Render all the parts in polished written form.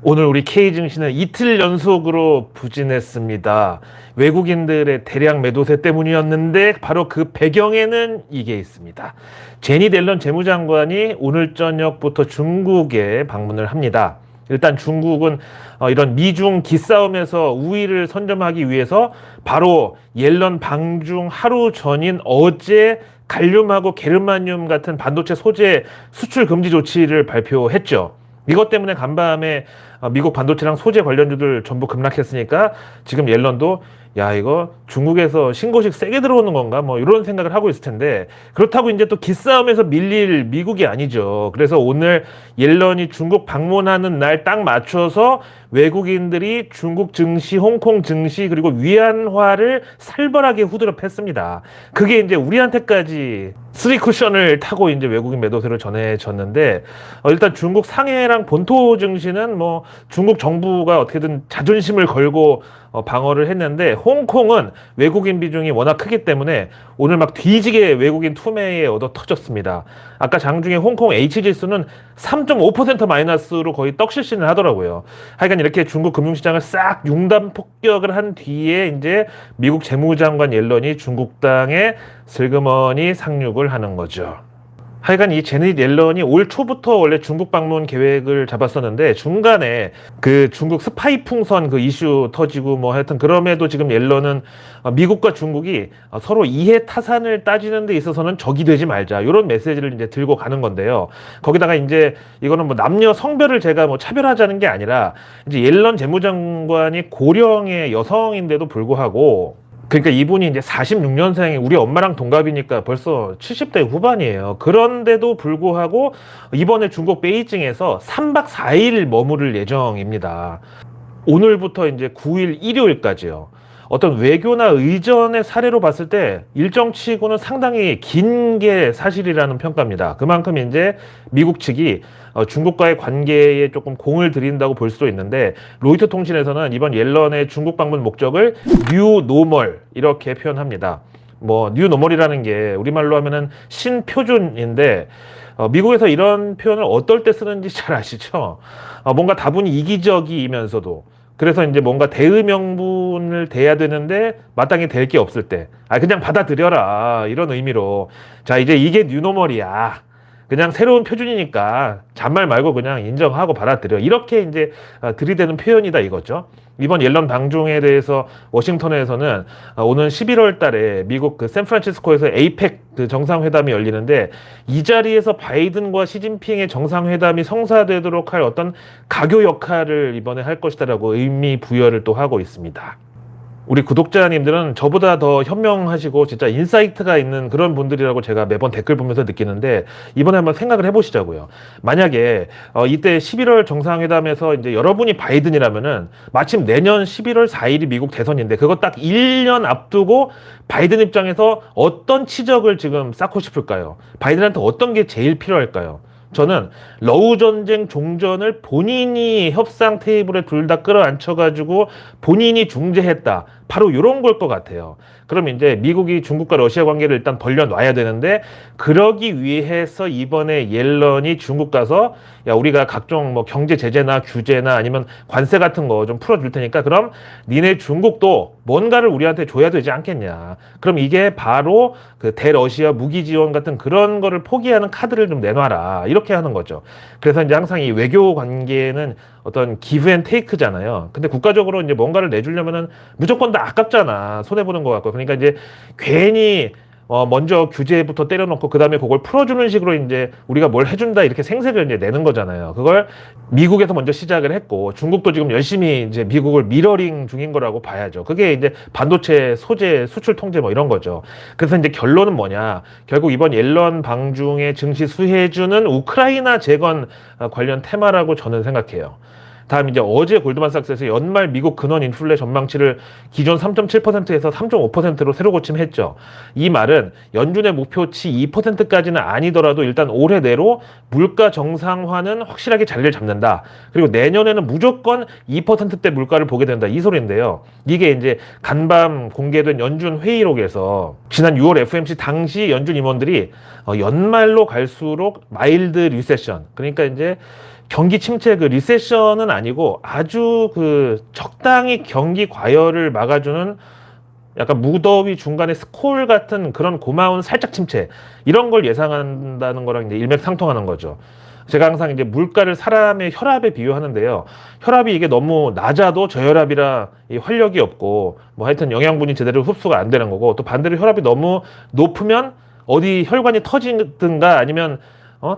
오늘 우리 K증시는 이틀 연속으로 부진했습니다. 외국인들의 대량 매도세 때문이었는데 바로 그 배경에는 이게 있습니다. 제니 델런 재무장관이 오늘 저녁부터 중국에 방문을 합니다. 일단 중국은 이런 미중 기싸움에서 우위를 선점하기 위해서 바로 옐런 방중 하루 전인 어제 갈륨하고 게르마늄 같은 반도체 소재 수출 금지 조치를 발표했죠. 이것 때문에 간밤에 미국 반도체랑 소재 관련주들 전부 급락했으니까 지금 옐런도 야 이거 중국에서 신고식 세게 들어오는 건가 뭐 이런 생각을 하고 있을 텐데, 그렇다고 이제 또 기싸움에서 밀릴 미국이 아니죠. 그래서 오늘 옐런이 중국 방문하는 날 딱 맞춰서 외국인들이 중국 증시, 홍콩 증시 그리고 위안화를 살벌하게 후드려 팼습니다. 그게 이제 우리한테까지 쓰리 쿠션을 타고 이제 외국인 매도세로 전해졌는데, 일단 중국 상해랑 본토 증시는 뭐 중국 정부가 어떻게든 자존심을 걸고 방어를 했는데, 홍콩은 외국인 비중이 워낙 크기 때문에 오늘 막 뒤지게 외국인 투매에 얻어 터졌습니다. 아까 장중에 홍콩 H지수는 3.5% 마이너스로 거의 떡실신을 하더라고요. 하여간 이렇게 중국 금융시장을 싹 융단 폭격을 한 뒤에 이제 미국 재무장관 옐런이 중국 땅에 슬그머니 상륙을 하는 거죠. 하여간 이 제니 옐런이 올 초부터 원래 중국 방문 계획을 잡았었는데, 중간에 그 중국 스파이 풍선 그 이슈 터지고 뭐 하여튼 그럼에도 지금 옐런은 미국과 중국이 서로 이해 타산을 따지는 데 있어서는 적이 되지 말자, 이런 메시지를 이제 들고 가는 건데요. 거기다가 이제 이거는 뭐 남녀 성별을 제가 뭐 차별하자는 게 아니라, 이제 옐런 재무장관이 고령의 여성인데도 불구하고, 그러니까 이분이 이제 46년생, 우리 엄마랑 동갑이니까 벌써 70대 후반이에요. 그런데도 불구하고 이번에 중국 베이징에서 3박 4일 머무를 예정입니다. 오늘부터 이제 9일 일요일까지요. 어떤 외교나 의전의 사례로 봤을 때 일정치고는 상당히 긴 게 사실이라는 평가입니다. 그만큼 이제 미국 측이 중국과의 관계에 조금 공을 들인다고 볼 수도 있는데, 로이터 통신에서는 이번 옐런의 중국 방문 목적을 뉴 노멀 이렇게 표현합니다. 뭐 뉴 노멀이라는 게 우리말로 하면은 신표준인데, 미국에서 이런 표현을 어떨 때 쓰는지 잘 아시죠? 뭔가 다분히 이기적이면서도, 그래서 이제 뭔가 대의명분을 대야 되는데 마땅히 될 게 없을 때 그냥 받아들여라, 이런 의미로 자 이제 이게 뉴노멀이야, 그냥 새로운 표준이니까 잔말 말고 그냥 인정하고 받아들여, 이렇게 이제 들이대는 표현이다 이거죠. 이번 옐런 방중에 대해서 워싱턴에서는 오는 11월 달에 미국 그 샌프란시스코에서 에이펙 그 정상회담이 열리는데, 이 자리에서 바이든과 시진핑의 정상회담이 성사되도록 할 어떤 가교 역할을 이번에 할 것이다라고 의미 부여를 또 하고 있습니다. 우리 구독자님들은 저보다 더 현명하시고 진짜 인사이트가 있는 그런 분들이라고 제가 매번 댓글 보면서 느끼는데, 이번에 한번 생각을 해보시자고요. 만약에 이때 11월 정상회담에서 이제 여러분이 바이든이라면은, 마침 내년 11월 4일이 미국 대선인데 그거 딱 1년 앞두고 바이든 입장에서 어떤 치적을 지금 쌓고 싶을까요? 바이든한테 어떤 게 제일 필요할까요? 저는 러우 전쟁 종전을 본인이 협상 테이블에 둘 다 끌어안혀가지고 본인이 중재했다, 바로 이런 걸 것 같아요. 그럼 이제 미국이 중국과 러시아 관계를 일단 벌려놔야 되는데, 그러기 위해서 이번에 옐런이 중국 가서 야 우리가 각종 뭐 경제 제재나 규제나 아니면 관세 같은 거 좀 풀어줄 테니까 그럼 니네 중국도 뭔가를 우리한테 줘야 되지 않겠냐. 그럼 이게 바로 그 대러시아 무기 지원 같은 그런 거를 포기하는 카드를 좀 내놔라, 이렇게 하는 거죠. 그래서 이제 항상 이 외교 관계는 어떤 기브 앤 테이크잖아요. 근데 국가적으로 이제 뭔가를 내주려면은 무조건 다 아깝잖아, 손해보는 것 같고. 그러니까 이제 괜히 먼저 규제부터 때려놓고 그 다음에 그걸 풀어주는 식으로 이제 우리가 뭘 해준다 이렇게 생색을 이제 내는 거잖아요. 그걸 미국에서 먼저 시작을 했고, 중국도 지금 열심히 이제 미국을 미러링 중인 거라고 봐야죠. 그게 이제 반도체 소재 수출 통제 뭐 이런 거죠. 그래서 이제 결론은 뭐냐, 결국 이번 옐런 방중의 증시 수혜주는 우크라이나 재건 관련 테마라고 저는 생각해요. 다음 이제 어제 골드만삭스에서 연말 미국 근원 인플레 전망치를 기존 3.7%에서 3.5%로 새로 고침했죠. 이 말은 연준의 목표치 2%까지는 아니더라도 일단 올해 내로 물가 정상화는 확실하게 자리를 잡는다. 그리고 내년에는 무조건 2%대 물가를 보게 된다, 이 소리인데요. 이게 이제 간밤 공개된 연준 회의록에서 지난 6월 FOMC 당시 연준 임원들이 연말로 갈수록 마일드 리세션, 그러니까 이제 경기 침체 그 리세션은 아니고 아주 그 적당히 경기 과열을 막아주는 약간 무더위 중간에 스콜 같은 그런 고마운 살짝 침체 이런 걸 예상한다는 거랑 이제 일맥상통하는 거죠. 제가 항상 이제 물가를 사람의 혈압에 비유하는데요. 혈압이 이게 너무 낮아도 저혈압이라 이 활력이 없고 뭐 하여튼 영양분이 제대로 흡수가 안 되는 거고 또 반대로 혈압이 너무 높으면 어디 혈관이 터지든가 아니면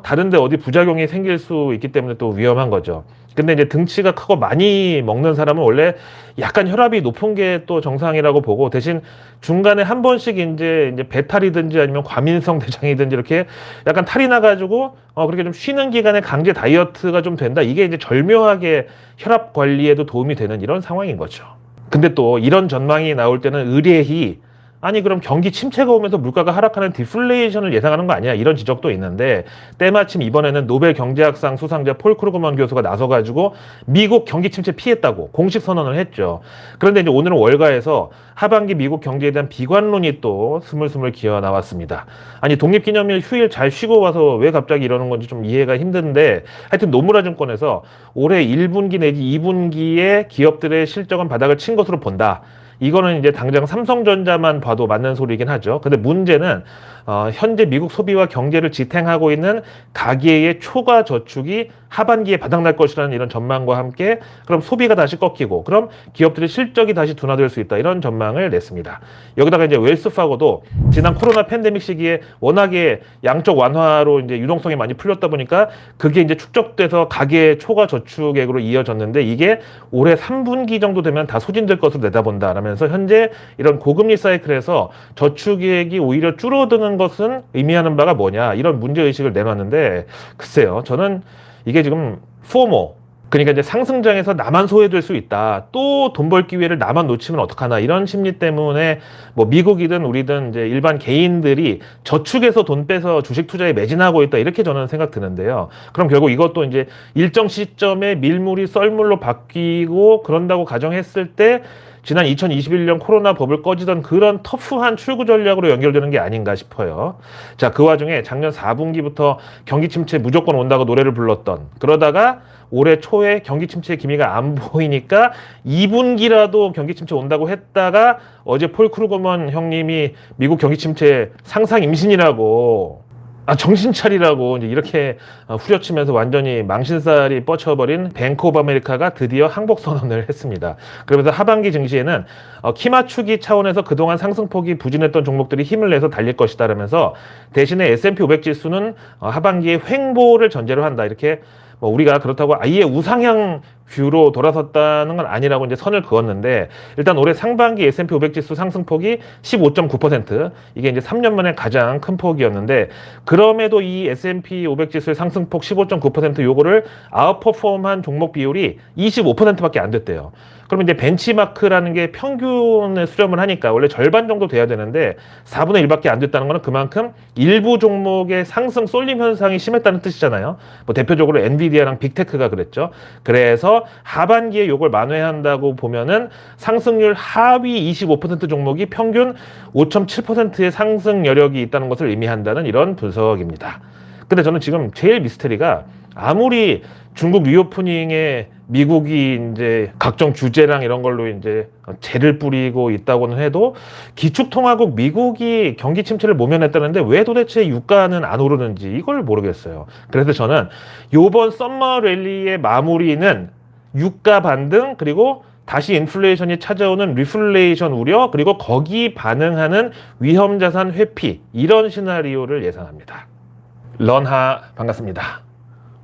다른데 어디 부작용이 생길 수 있기 때문에 또 위험한 거죠. 근데 이제 등치가 크고 많이 먹는 사람은 원래 약간 혈압이 높은 게 또 정상이라고 보고 대신 중간에 한 번씩 이제 배탈이든지 아니면 과민성 대장이든지 이렇게 약간 탈이 나가지고 그렇게 좀 쉬는 기간에 강제 다이어트가 좀 된다. 이게 이제 절묘하게 혈압 관리에도 도움이 되는 이런 상황인 거죠. 근데 또 이런 전망이 나올 때는 의례히 아니 그럼 경기 침체가 오면서 물가가 하락하는 디플레이션을 예상하는 거 아니야? 이런 지적도 있는데 때마침 이번에는 노벨 경제학상 수상자 폴 크루그먼 교수가 나서가지고 미국 경기 침체 피했다고 공식 선언을 했죠. 그런데 이제 오늘은 월가에서 하반기 미국 경제에 대한 비관론이 또 스물스물 기어 나왔습니다. 아니 독립기념일 휴일 잘 쉬고 와서 왜 갑자기 이러는 건지 좀 이해가 힘든데 하여튼 노무라 증권에서 올해 1분기 내지 2분기에 기업들의 실적은 바닥을 친 것으로 본다. 이거는 이제 당장 삼성전자만 봐도 맞는 소리긴 하죠. 근데 문제는 현재 미국 소비와 경제를 지탱하고 있는 가계의 초과 저축이 하반기에 바닥날 것이라는 이런 전망과 함께 그럼 소비가 다시 꺾이고 그럼 기업들의 실적이 다시 둔화될 수 있다 이런 전망을 냈습니다. 여기다가 이제 웰스파고도 지난 코로나 팬데믹 시기에 워낙에 양적 완화로 이제 유동성이 많이 풀렸다 보니까 그게 이제 축적돼서 가계 초과 저축액으로 이어졌는데 이게 올해 3분기 정도 되면 다 소진될 것으로 내다본다 라면서 현재 이런 고금리 사이클에서 저축액이 오히려 줄어드는 것은 의미하는 바가 뭐냐 이런 문제의식을 내놨는데 글쎄요 저는 이게 지금 포모 그러니까 이제 상승장에서 나만 소외될 수 있다. 또 돈 벌 기회를 나만 놓치면 어떡하나 이런 심리 때문에 뭐 미국이든 우리든 이제 일반 개인들이 저축해서 돈 빼서 주식 투자에 매진하고 있다 이렇게 저는 생각 드는데요. 그럼 결국 이것도 이제 일정 시점에 밀물이 썰물로 바뀌고 그런다고 가정했을 때 지난 2021년 코로나 버블 꺼지던 그런 터프한 출구 전략으로 연결되는 게 아닌가 싶어요. 자, 그 와중에 작년 4분기부터 경기 침체 무조건 온다고 노래를 불렀던 그러다가 올해 초에 경기 침체의 기미가 안 보이니까 2분기라도 경기 침체 온다고 했다가 어제 폴 크루거먼 형님이 미국 경기 침체 상상 임신이라고 정신 차리라고 이제 이렇게 후려치면서 완전히 망신살이 뻗쳐버린 뱅크 오브 아메리카가 드디어 항복 선언을 했습니다. 그러면서 하반기 증시에는 키 맞추기 차원에서 그동안 상승폭이 부진했던 종목들이 힘을 내서 달릴 것이다라면서 대신에 S&P 500 지수는 하반기에 횡보를 전제로 한다 이렇게 뭐 우리가 그렇다고 아예 우상향 뷰로 돌아섰다는 건 아니라고 이제 선을 그었는데 일단 올해 상반기 S&P 500 지수 상승폭이 15.9% 이게 이제 3년 만에 가장 큰 폭이었는데 그럼에도 이 S&P 500 지수의 상승폭 15.9% 요거를 아웃퍼폼한 종목 비율이 25%밖에 안 됐대요. 그러면 이제 벤치마크라는 게 평균에 수렴을 하니까 원래 절반 정도 돼야 되는데 4분의 1밖에 안 됐다는 거는 그만큼 일부 종목의 상승 쏠림 현상이 심했다는 뜻이잖아요. 뭐 대표적으로 엔비디아랑 빅테크가 그랬죠. 그래서 하반기에 요걸 만회한다고 보면은 상승률 하위 25% 종목이 평균 5.7%의 상승 여력이 있다는 것을 의미한다는 이런 분석입니다. 근데 저는 지금 제일 미스터리가 아무리 중국 리오프닝에 미국이 이제 각종 규제랑 이런 걸로 이제 재를 뿌리고 있다고는 해도 기축통화국 미국이 경기 침체를 모면했다는데 왜 도대체 유가는 안 오르는지 이걸 모르겠어요. 그래서 저는 요번 썸머 랠리의 마무리는 유가 반등 그리고 다시 인플레이션이 찾아오는 리플레이션 우려 그리고 거기 반응하는 위험자산 회피 이런 시나리오를 예상합니다. 런하 반갑습니다.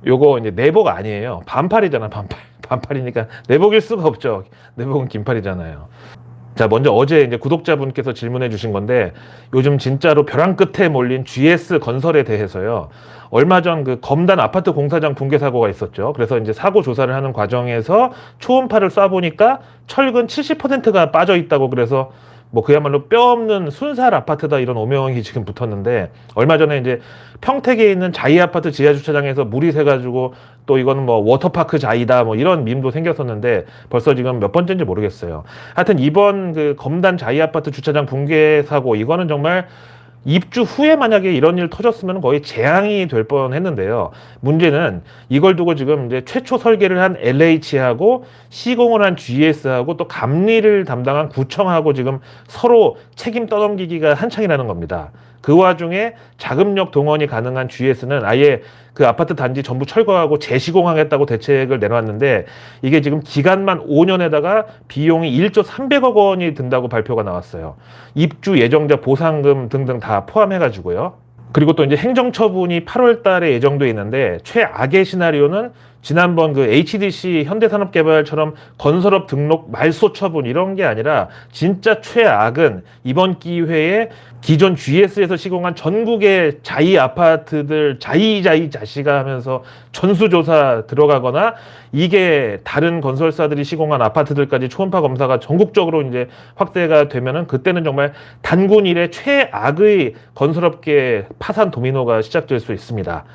요거 이제 내복 아니에요. 반팔이잖아, 반팔. 반팔이니까 내복일 수가 없죠. 내복은 긴팔이잖아요. 자, 먼저 어제 이제 구독자분께서 질문해 주신 건데 요즘 진짜로 벼랑 끝에 몰린 GS 건설에 대해서요. 얼마 전 그 검단 아파트 공사장 붕괴 사고가 있었죠. 그래서 이제 사고 조사를 하는 과정에서 초음파를 쏴보니까 철근 70%가 빠져 있다고 그래서 뭐 그야말로 뼈 없는 순살 아파트다 이런 오명이 지금 붙었는데 얼마 전에 이제 평택에 있는 자이 아파트 지하 주차장에서 물이 새가지고 또 이거는 뭐 워터파크 자이다 뭐 이런 밈도 생겼었는데 벌써 지금 몇 번째인지 모르겠어요. 하여튼 이번 그 검단 자이 아파트 주차장 붕괴 사고 이거는 정말 입주 후에 만약에 이런 일 터졌으면 거의 재앙이 될 뻔했는데요. 문제는 이걸 두고 지금 이제 최초 설계를 한 LH하고 시공을 한 GS하고 또 감리를 담당한 구청하고 지금 서로 책임 떠넘기기가 한창이라는 겁니다. 그 와중에 자금력 동원이 가능한 GS는 아예 그 아파트 단지 전부 철거하고 재시공하겠다고 대책을 내놨는데 이게 지금 기간만 5년에다가 비용이 1조 300억 원이 든다고 발표가 나왔어요. 입주 예정자 보상금 등등 다 포함해가지고요. 그리고 또 이제 행정처분이 8월 달에 예정돼 있는데 최악의 시나리오는 지난번 그 HDC 현대산업개발처럼 건설업 등록 말소 처분 이런 게 아니라 진짜 최악은 이번 기회에 기존 GS에서 시공한 전국의 자이 아파트들 자시가 하면서 전수조사 들어가거나 이게 다른 건설사들이 시공한 아파트들까지 초음파 검사가 전국적으로 이제 확대가 되면은 그때는 정말 단군 이래 최악의 건설업계 파산 도미노가 시작될 수 있습니다.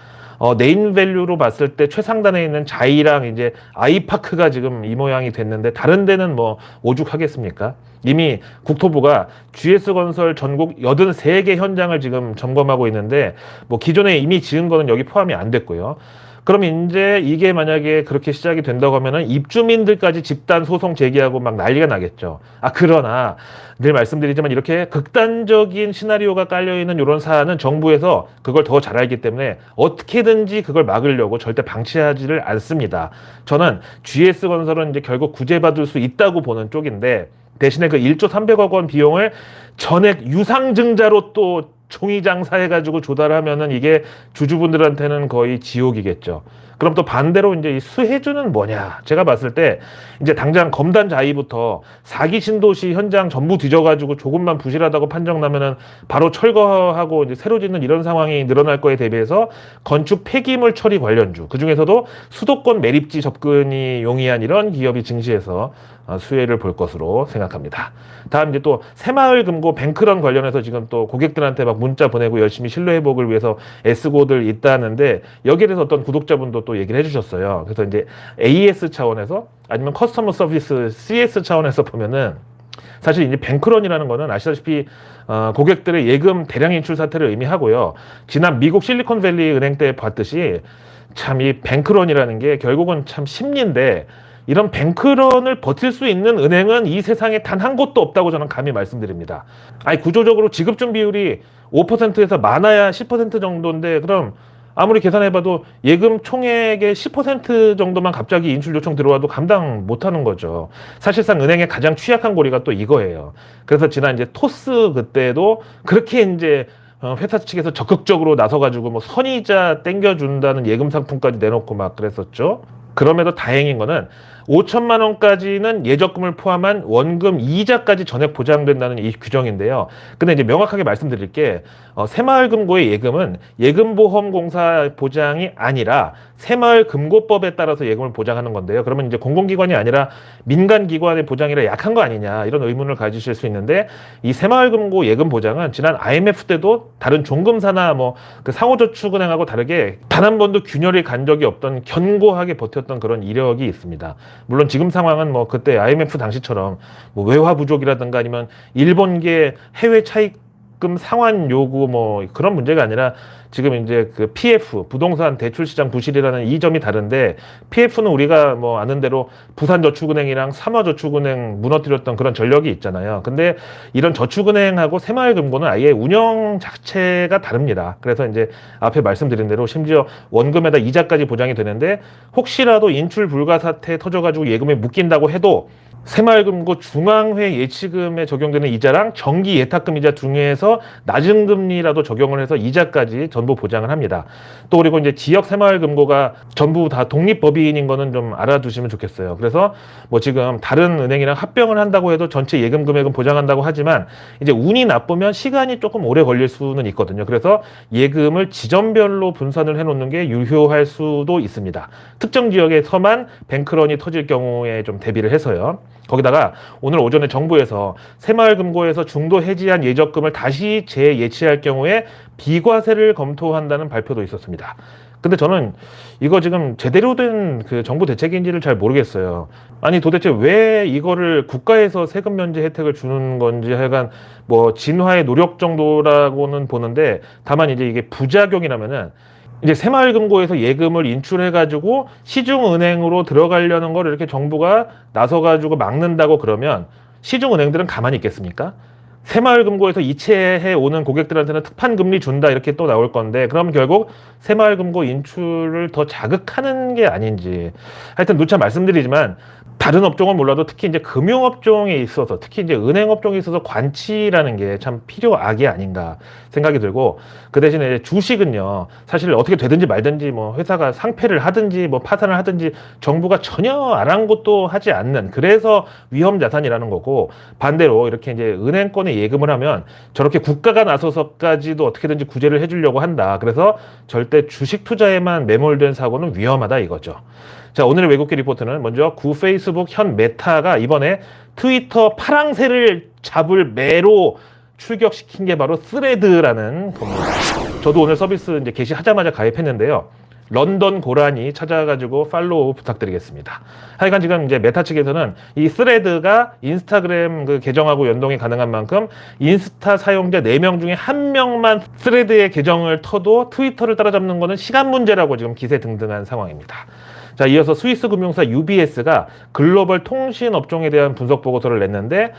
네임밸류로 봤을 때 최상단에 있는 자이랑 이제 아이파크가 지금 이 모양이 됐는데 다른 데는 뭐 오죽하겠습니까? 이미 국토부가 GS건설 전국 83개 현장을 지금 점검하고 있는데 뭐 기존에 이미 지은 거는 여기 포함이 안 됐고요. 그럼 이제 이게 만약에 그렇게 시작이 된다고 하면은 입주민들까지 집단 소송 제기하고 막 난리가 나겠죠. 그러나 늘 말씀드리지만 이렇게 극단적인 시나리오가 깔려있는 이런 사안은 정부에서 그걸 더 잘 알기 때문에 어떻게든지 그걸 막으려고 절대 방치하지를 않습니다. 저는 GS건설은 이제 결국 구제받을 수 있다고 보는 쪽인데 대신에 그 1조 300억 원 비용을 전액 유상증자로 또 종이장사 해가지고 조달하면은 이게 주주분들한테는 거의 지옥이겠죠. 그럼 또 반대로 이제 이 수혜주는 뭐냐? 제가 봤을 때 이제 당장 검단 자이부터 4기 신도시 현장 전부 뒤져가지고 조금만 부실하다고 판정 나면은 바로 철거하고 이제 새로 짓는 이런 상황이 늘어날 거에 대비해서 건축 폐기물 처리 관련주, 그 중에서도 수도권 매립지 접근이 용이한 이런 기업이 증시에서 수혜를 볼 것으로 생각합니다. 다음 이제 또 새마을 금고 뱅크런 관련해서 지금 또 고객들한테 막 문자 보내고 열심히 신뢰 회복을 위해서 애쓰고들 있다는데 여기에 대해서 어떤 구독자분도 또 얘기를 해주셨어요. 그래서 이제 AS 차원에서 아니면 커스터머 서비스 CS 차원에서 보면은 사실 이제 뱅크런이라는 거는 아시다시피 고객들의 예금 대량 인출 사태를 의미하고요. 지난 미국 실리콘밸리 은행 때 봤듯이 참 이 뱅크런이라는 게 결국은 참 심리인데 이런 뱅크런을 버틸 수 있는 은행은 이 세상에 단 한 곳도 없다고 저는 감히 말씀드립니다. 구조적으로 지급준 비율이 5%에서 많아야 10% 정도인데 그럼 아무리 계산해봐도 예금 총액의 10% 정도만 갑자기 인출 요청 들어와도 감당 못하는 거죠. 사실상 은행의 가장 취약한 고리가 또 이거예요. 그래서 지난 이제 토스 그때도 그렇게 이제 회사 측에서 적극적으로 나서가지고 뭐 선이자 땡겨준다는 예금 상품까지 내놓고 막 그랬었죠. 그럼에도 다행인 거는 5천만 원까지는 예적금을 포함한 원금 이자까지 전액 보장된다는 이 규정인데요. 근데 이제 명확하게 말씀드릴 게 새마을금고의 예금은 예금보험공사 보장이 아니라 새마을금고법에 따라서 예금을 보장하는 건데요. 그러면 이제 공공기관이 아니라 민간기관의 보장이라 약한 거 아니냐 이런 의문을 가지실 수 있는데 이 새마을금고 예금 보장은 지난 IMF 때도 다른 종금사나 뭐 그 상호저축은행하고 다르게 단 한 번도 균열이 간 적이 없던 견고하게 버텼던 그런 이력이 있습니다. 물론 지금 상황은 뭐 그때 IMF 당시처럼 뭐 외화 부족이라든가 아니면 일본계 해외 차입금 상환 요구 뭐 그런 문제가 아니라 지금 이제 그 PF 부동산 대출 시장 부실이라는 이 점이 다른데 PF는 우리가 뭐 아는 대로 부산저축은행이랑 삼화저축은행 무너뜨렸던 그런 전력이 있잖아요. 근데 이런 저축은행하고 새마을금고는 아예 운영 자체가 다릅니다. 그래서 이제 앞에 말씀드린 대로 심지어 원금에다 이자까지 보장이 되는데 혹시라도 인출 불가 사태 터져가지고 예금에 묶인다고 해도 새마을금고 중앙회 예치금에 적용되는 이자랑 정기 예탁금 이자 중에서 낮은 금리라도 적용을 해서 이자까지 전부 보장을 합니다. 또 그리고 이제 지역 새마을금고가 전부 다 독립법인인 거는 좀 알아두시면 좋겠어요. 그래서 뭐 지금 다른 은행이랑 합병을 한다고 해도 전체 예금 금액은 보장한다고 하지만 이제 운이 나쁘면 시간이 조금 오래 걸릴 수는 있거든요. 그래서 예금을 지점별로 분산을 해놓는 게 유효할 수도 있습니다. 특정 지역에서만 뱅크런이 터질 경우에 좀 대비를 해서요. 거기다가 오늘 오전에 정부에서 새마을금고에서 중도 해지한 예적금을 다시 재예치할 경우에 비과세를 검토한다는 발표도 있었습니다. 근데 저는 이거 지금 제대로 된 그 정부 대책인지를 잘 모르겠어요. 아니 도대체 왜 이거를 국가에서 세금 면제 혜택을 주는 건지 하여간 뭐 진화의 노력 정도라고는 보는데, 다만 이제 이게 부작용이라면은 이제 새마을금고에서 예금을 인출해가지고 시중은행으로 들어가려는 걸 이렇게 정부가 나서가지고 막는다고 그러면 시중은행들은 가만히 있겠습니까? 새마을금고에서 이체해 오는 고객들한테는 특판금리 준다 이렇게 또 나올 건데, 그럼 결국 새마을금고 인출을 더 자극하는 게 아닌지. 하여튼 누차 말씀드리지만 다른 업종은 몰라도 특히 이제 금융업종에 있어서, 특히 이제 은행업종에 있어서 관치라는 게 참 필요악이 아닌가 생각이 들고, 그 대신에 주식은요, 사실 어떻게 되든지 말든지 뭐 회사가 상폐를 하든지 뭐 파산을 하든지 정부가 전혀 아랑곳도 하지 않는, 그래서 위험 자산이라는 거고, 반대로 이렇게 이제 은행권에 예금을 하면 저렇게 국가가 나서서까지도 어떻게든지 구제를 해주려고 한다. 그래서 절대 주식 투자에만 매몰된 사고는 위험하다 이거죠. 자, 오늘의 외국계 리포트는 먼저 구 페이스북 현 메타가 이번에 트위터 파랑새를 잡을 매로 출격시킨 게 바로 스레드라는 겁니다. 저도 오늘 서비스 이제 게시하자마자 가입했는데요. 런던 고라니 찾아가지고 팔로우 부탁드리겠습니다. 하여간 지금 이제 메타 측에서는 이 스레드가 인스타그램 그 계정하고 연동이 가능한 만큼 인스타 사용자 4명 중에 1명만 스레드의 계정을 터도 트위터를 따라잡는 거는 시간 문제라고 지금 기세등등한 상황입니다. 자, 이어서 스위스 금융사 UBS가 글로벌 통신 업종에 대한 분석 보고서를 냈는데,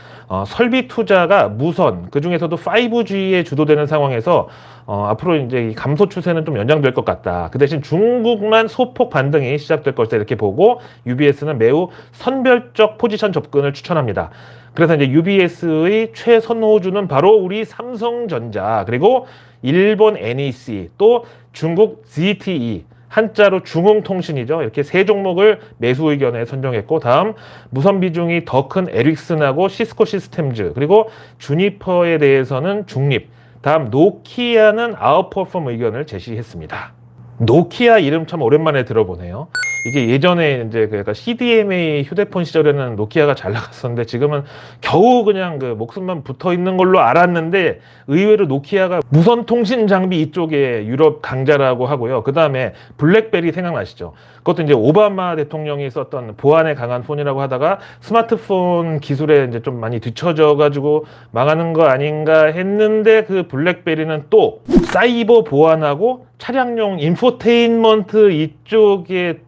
설비 투자가 무선, 그 중에서도 5G에 주도되는 상황에서 앞으로 이제 이 감소 추세는 좀 연장될 것 같다. 그 대신 중국만 소폭 반등이 시작될 것이다 이렇게 보고, UBS는 매우 선별적 포지션 접근을 추천합니다. 그래서 이제 UBS의 최선호주는 바로 우리 삼성전자, 그리고 일본 NEC, 또 중국 ZTE, 한자로 중흥통신이죠. 이렇게 세 종목을 매수 의견에 선정했고, 다음 무선 비중이 더 큰 에릭슨하고 시스코 시스템즈, 그리고 주니퍼에 대해서는 중립, 다음 노키아는 아웃퍼폼 의견을 제시했습니다. 노키아 이름 참 오랜만에 들어보네요. 이게 예전에 이제 그 CDMA 휴대폰 시절에는 노키아가 잘 나갔었는데, 지금은 겨우 그냥 그 목숨만 붙어 있는 걸로 알았는데, 의외로 노키아가 무선 통신 장비 이쪽에 유럽 강자라고 하고요. 그 다음에 블랙베리 생각나시죠? 그것도 이제 오바마 대통령이 썼던 보안에 강한 폰이라고 하다가 스마트폰 기술에 이제 좀 많이 뒤처져 가지고 망하는 거 아닌가 했는데, 그 블랙베리는 또 사이버 보안하고 차량용 인포테인먼트 이쪽에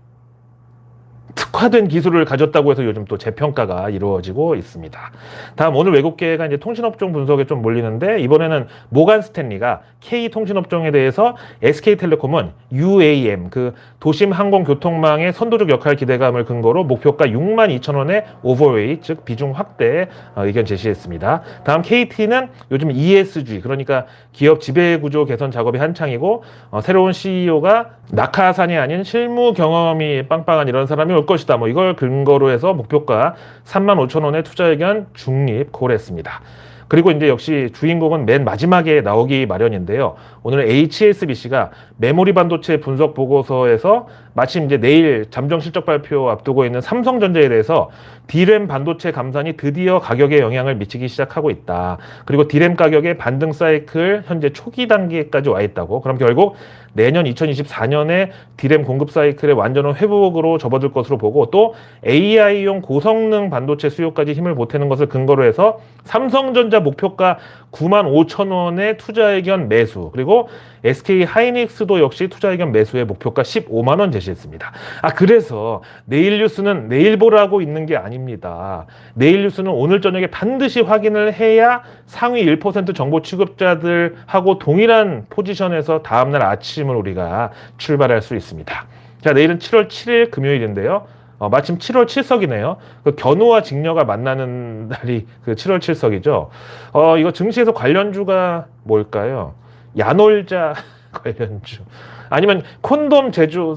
특화된 기술을 가졌다고 해서 요즘 또 재평가가 이루어지고 있습니다. 다음 오늘 외국계가 이제 통신업종 분석에 좀 몰리는데, 이번에는 모간 스탠리가 K 통신업종에 대해서 SK텔레콤은 UAM, 그 도심 항공교통망의 선도적 역할 기대감을 근거로 목표가 62,000원의 오버웨이, 즉 비중 확대 의견 제시했습니다. 다음 KT는 요즘 ESG, 그러니까 기업 지배구조 개선 작업이 한창이고, 새로운 CEO가 낙하산이 아닌 실무 경험이 빵빵한 이런 사람이 올 것이다. 뭐 이걸 근거로 해서 목표가 35,000원의 투자 의견 중립 고랬습니다. 그리고 이제 역시 주인공은 맨 마지막에 나오기 마련인데요. 오늘 HSBC가 메모리 반도체 분석 보고서에서 마침 이제 내일 잠정 실적 발표 앞두고 있는 삼성전자에 대해서 D램 반도체 감산이 드디어 가격에 영향을 미치기 시작하고 있다. 그리고 D램 가격의 반등 사이클 현재 초기 단계까지 와 있다고. 그럼 결국 내년 2024년에 D램 공급 사이클의 완전한 회복으로 접어들 것으로 보고, 또 AI용 고성능 반도체 수요까지 힘을 보태는 것을 근거로 해서 삼성전자 목표가 95,000원의 투자 의견 매수, 그리고 SK 하이닉스도 역시 투자 의견 매수의 목표가 15만 원 제시했습니다. 그래서 내일 뉴스는 내일 보라고 있는 게 아닙니다. 내일 뉴스는 오늘 저녁에 반드시 확인을 해야 상위 1% 정보 취급자들하고 동일한 포지션에서 다음날 아침을 우리가 출발할 수 있습니다. 자, 내일은 7월 7일 금요일인데요. 마침 7월 7석이네요. 그 견우와 직녀가 만나는 날이 그 7월 7석이죠. 이거 증시에서 관련주가 뭘까요? 야놀자 관련주. 아니면 콘돔 제조,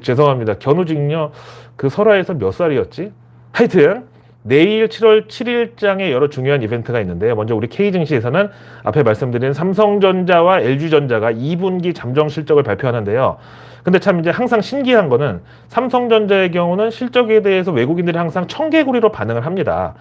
죄송합니다. 견우 직녀 그 설화에서 몇 살이었지? 하여튼 내일 7월 7일장에 여러 중요한 이벤트가 있는데요. 먼저 우리 K증시에서는 앞에 말씀드린 삼성전자와 LG전자가 2분기 잠정 실적을 발표하는데요. 근데 참 이제 항상 신기한 거는 삼성전자의 경우는 실적에 대해서 외국인들이 항상 청개구리로 반응을 합니다.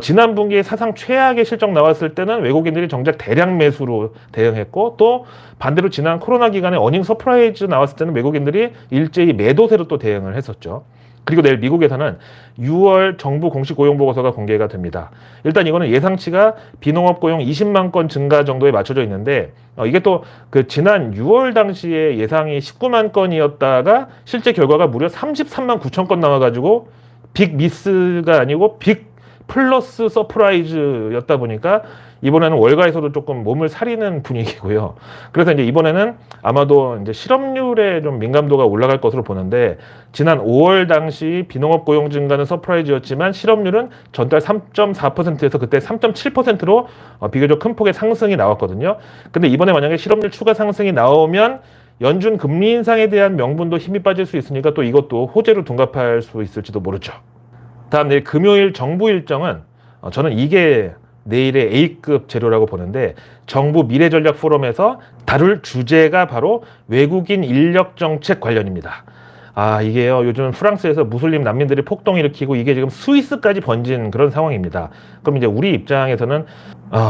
지난 분기에 사상 최악의 실적 나왔을 때는 외국인들이 정작 대량 매수로 대응했고, 또 반대로 지난 코로나 기간에 어닝 서프라이즈 나왔을 때는 외국인들이 일제히 매도세로 또 대응을 했었죠. 그리고 내일 미국에서는 6월 정부 공식 고용 보고서가 공개가 됩니다. 일단 이거는 예상치가 비농업 고용 20만 건 증가 정도에 맞춰져 있는데, 이게 또 그 지난 6월 당시에 예상이 19만 건이었다가 실제 결과가 무려 33만 9천 건 나와가지고 빅 미스가 아니고 빅 플러스 서프라이즈였다 보니까 이번에는 월가에서도 조금 몸을 사리는 분위기고요. 그래서 이제 이번에는 아마도 이제 실업률에 좀 민감도가 올라갈 것으로 보는데, 지난 5월 당시 비농업 고용 증가는 서프라이즈였지만 실업률은 전달 3.4%에서 그때 3.7%로 비교적 큰 폭의 상승이 나왔거든요. 근데 이번에 만약에 실업률 추가 상승이 나오면 연준 금리 인상에 대한 명분도 힘이 빠질 수 있으니까 또 이것도 호재로 둔갑할 수 있을지도 모르죠. 다음 내일 금요일 정부 일정은 저는 이게 내일의 A급 재료라고 보는데, 정부 미래전략 포럼에서 다룰 주제가 바로 외국인 인력 정책 관련입니다. 이게요, 요즘 프랑스에서 무슬림 난민들이 폭동 일으키고 이게 지금 스위스까지 번진 그런 상황입니다. 그럼 이제 우리 입장에서는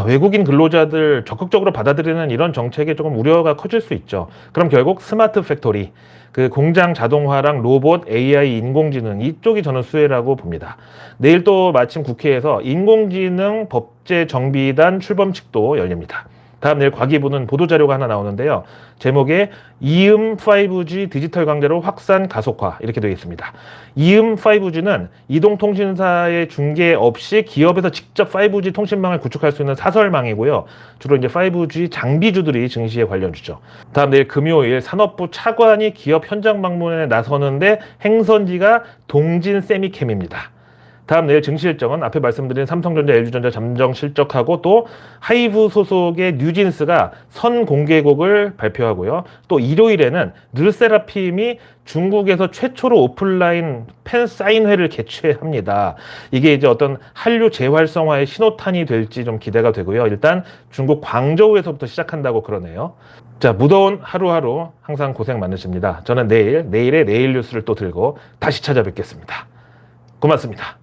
외국인 근로자들 적극적으로 받아들이는 이런 정책에 조금 우려가 커질 수 있죠. 그럼 결국 스마트 팩토리, 그 공장 자동화랑 로봇, AI, 인공지능 이쪽이 저는 수혜라고 봅니다. 내일 또 마침 국회에서 인공지능 법제정비단 출범식도 열립니다. 다음 내일 과기부는 보도자료가 하나 나오는데요. 제목에 이음 5G 디지털 강제로 확산 가속화 이렇게 되어 있습니다. 이음 5G는 이동통신사의 중개 없이 기업에서 직접 5G 통신망을 구축할 수 있는 사설망이고요. 주로 이제 5G 장비주들이 증시에 관련주죠. 다음 내일 금요일 산업부 차관이 기업 현장 방문에 나서는데 행선지가 동진 세미캠입니다. 다음 내일 증시 일정은 앞에 말씀드린 삼성전자, LG전자 잠정 실적하고 또 하이브 소속의 뉴진스가 선공개곡을 발표하고요. 또 일요일에는 르세라핌이 중국에서 최초로 오프라인 팬 사인회를 개최합니다. 이게 이제 어떤 한류 재활성화의 신호탄이 될지 좀 기대가 되고요. 일단 중국 광저우에서부터 시작한다고 그러네요. 자, 무더운 하루하루 항상 고생 많으십니다. 저는 내일의 내일 뉴스를 또 들고 다시 찾아뵙겠습니다. 고맙습니다.